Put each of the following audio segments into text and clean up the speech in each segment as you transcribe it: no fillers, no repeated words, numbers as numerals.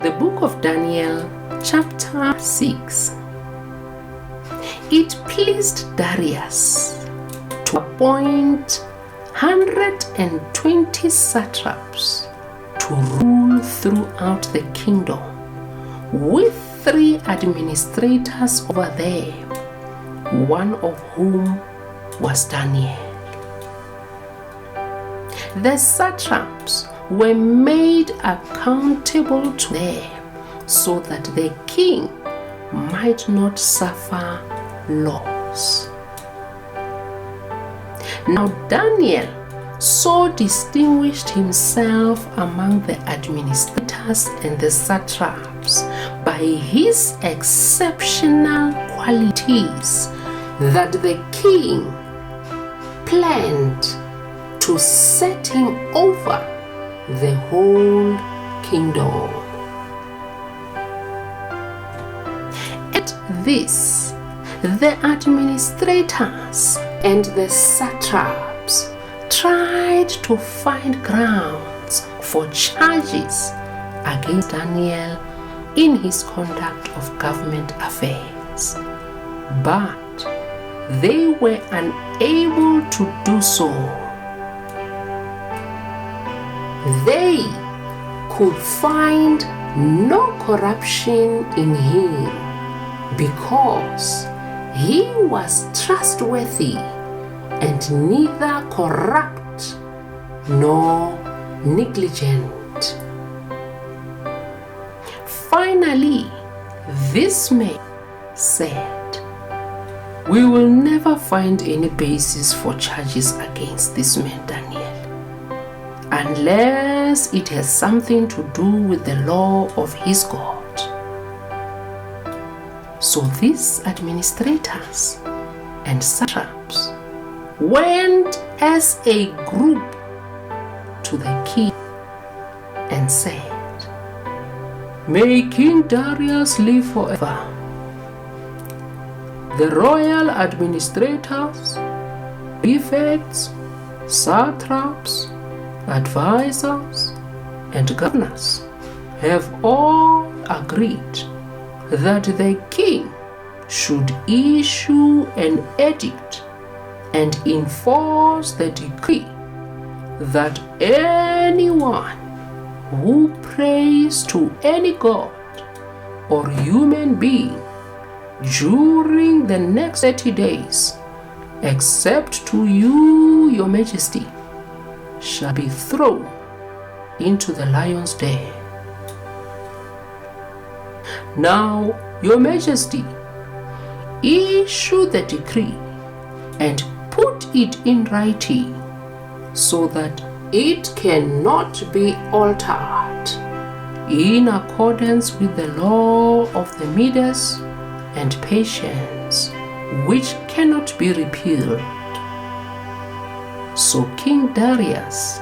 The book of Daniel, chapter 6. It pleased Darius to appoint 120 satraps to rule throughout the kingdom, with 3 administrators over there, one of whom was Daniel. The satraps were made accountable to them so that the king might not suffer loss. Now Daniel so distinguished himself among the administrators and the satraps by his exceptional qualities that the king planned to set him over the whole kingdom. At this, the administrators and the satraps tried to find grounds for charges against Daniel in his conduct of government affairs, but they were unable to do so. They could find no corruption in him because he was trustworthy and neither corrupt nor negligent. Finally, this man said, "We will never find any basis for charges against this man Daniel, unless it has something to do with the law of his God." So these administrators and satraps went as a group to the king and said, "May King Darius live forever. The royal administrators, prefects, satraps, advisors, and governors have all agreed that the king should issue an edict and enforce the decree that anyone who prays to any god or human being during the next 30 days, except to you, your majesty, shall be thrown into the lion's den. Now, your majesty, issue the decree and put it in writing so that it cannot be altered, in accordance with the law of the Medes and Persians, which cannot be repealed." So King Darius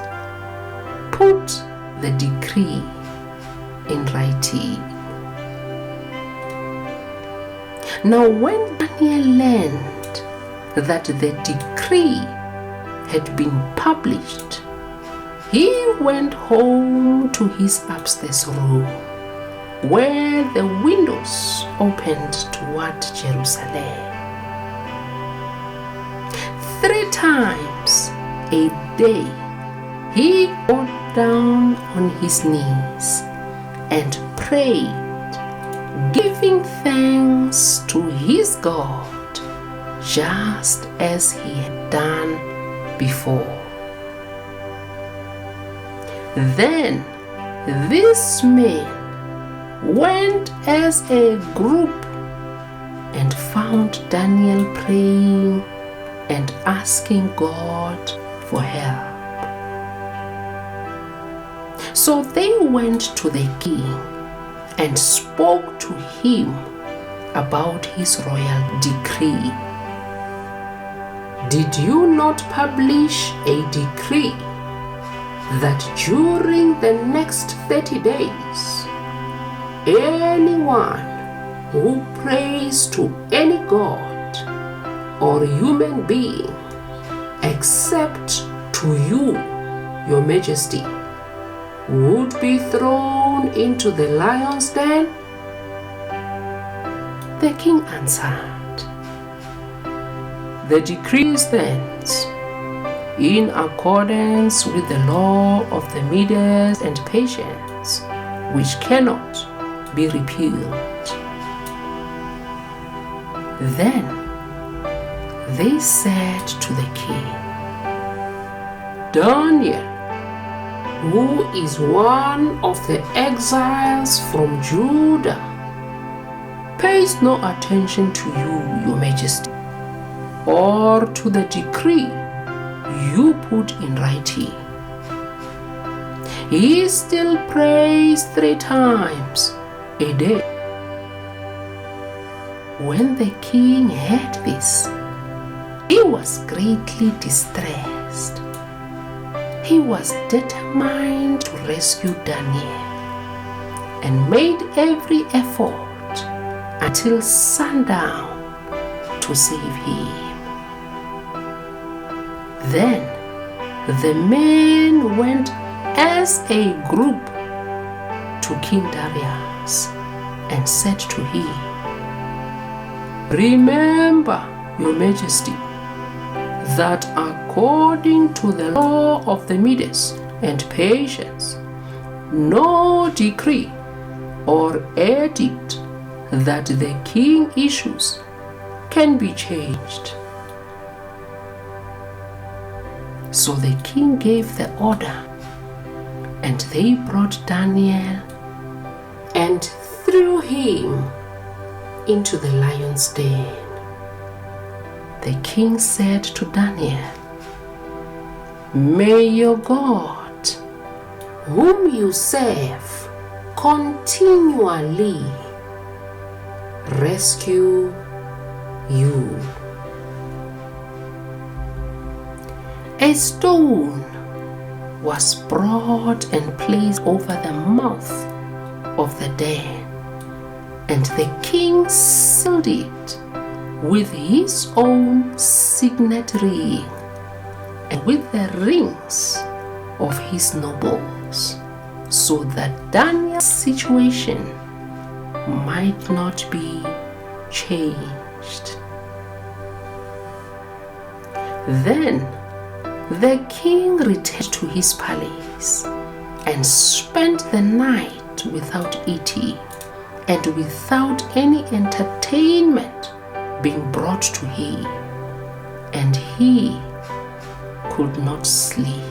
put the decree in writing. Now when Daniel learned that the decree had been published, he went home to his upstairs room, where the windows opened toward Jerusalem. 3 times a day he got down on his knees and prayed, giving thanks to his God, just as he had done before. Then these men went as a group and found Daniel praying and asking God for help. So they went to the king and spoke to him about his royal decree. "Did you not publish a decree that during the next 30 days, anyone who prays to any god or human being except to you, your majesty, would be thrown into the lion's den? The king answered, the decree stands in accordance with the law of the Medes and Persians, which cannot be repealed. Then they said to the king, Daniel, who is one of the exiles from Judah, pays no attention to you, your majesty, or to the decree you put in writing. He still prays 3 times a day. When the king heard this, he was greatly distressed. He was determined to rescue Daniel and made every effort until sundown to save him. Then the men went as a group to King Darius and said to him, Remember, your majesty, that according to the law of the Medes and Persians, no decree or edict that the king issues can be changed. So the king gave the order, and they brought Daniel and threw him into the lion's den. The king said to Daniel, May your God, whom you serve continually, rescue you. A stone was brought and placed over the mouth of the den, and the king sealed it with his own signet ring and with the rings of his nobles, so that Daniel's situation might not be changed. Then the king returned to his palace and spent the night without eating and without any entertainment being brought to him, and he could not sleep.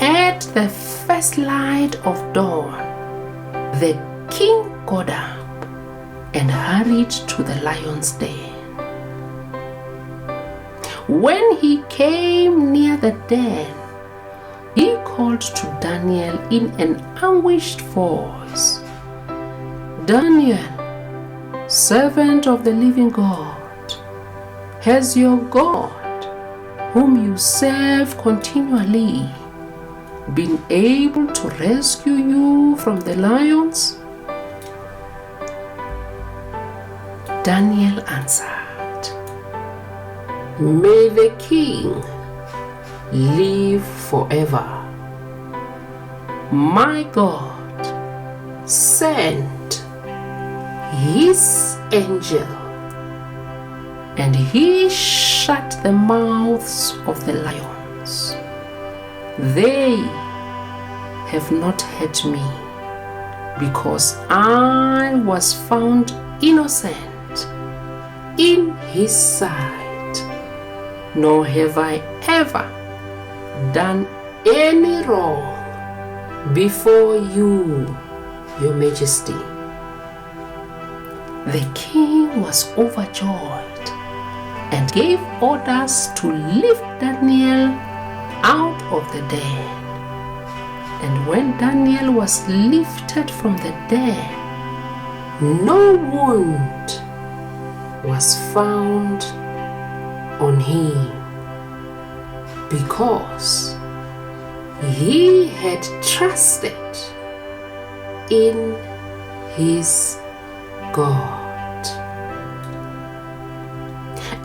At the first light of dawn, the king got up and hurried to the lion's den. When he came near the den, he called to Daniel in an anguished voice, Daniel, servant of the living God, has your God, whom you serve continually, been able to rescue you from the lions? Daniel answered, May the king live forever. My God sent his angel, and he shut the mouths of the lions. They have not hurt me, because I was found innocent in his sight, nor have I ever done any wrong before you, your majesty. The king was overjoyed and gave orders to lift Daniel out of the den. And when Daniel was lifted from the den, no wound was found on him, because he had trusted in his God.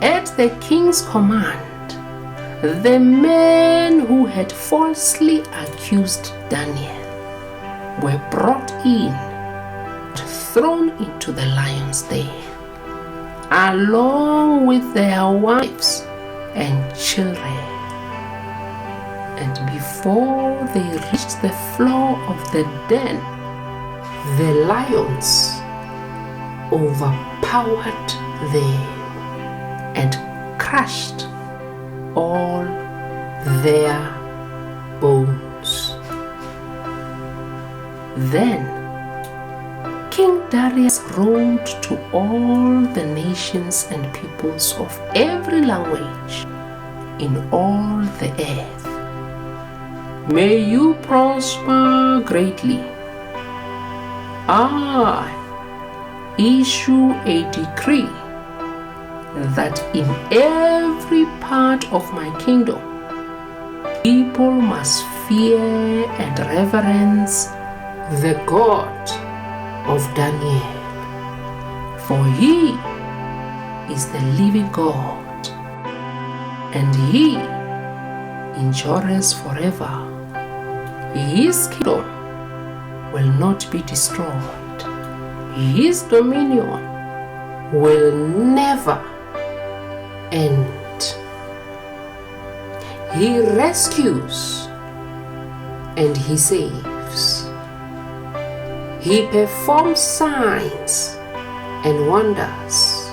At the king's command, the men who had falsely accused Daniel were brought in and thrown into the lion's den, along with their wives and children. And before they reached the floor of the den, the lions overpowered them and crushed all their bones. Then King Darius wrote to all the nations and peoples of every language in all the earth, "May you prosper greatly. I issue a decree that in every part of my kingdom, people must fear and reverence the God of Daniel, for he is the living God, and he endures forever. His kingdom will not be destroyed. His dominion will never end. He rescues and he saves. He performs signs and wonders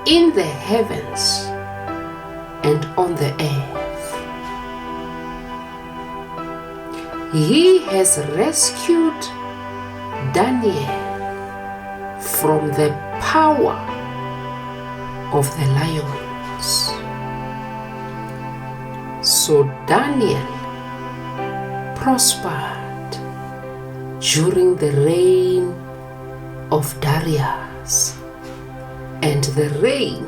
in the heavens and on the earth. He has rescued Daniel from the power of the lions. So Daniel prospered during the reign of Darius and the reign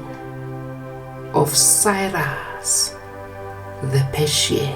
of Cyrus the Persian.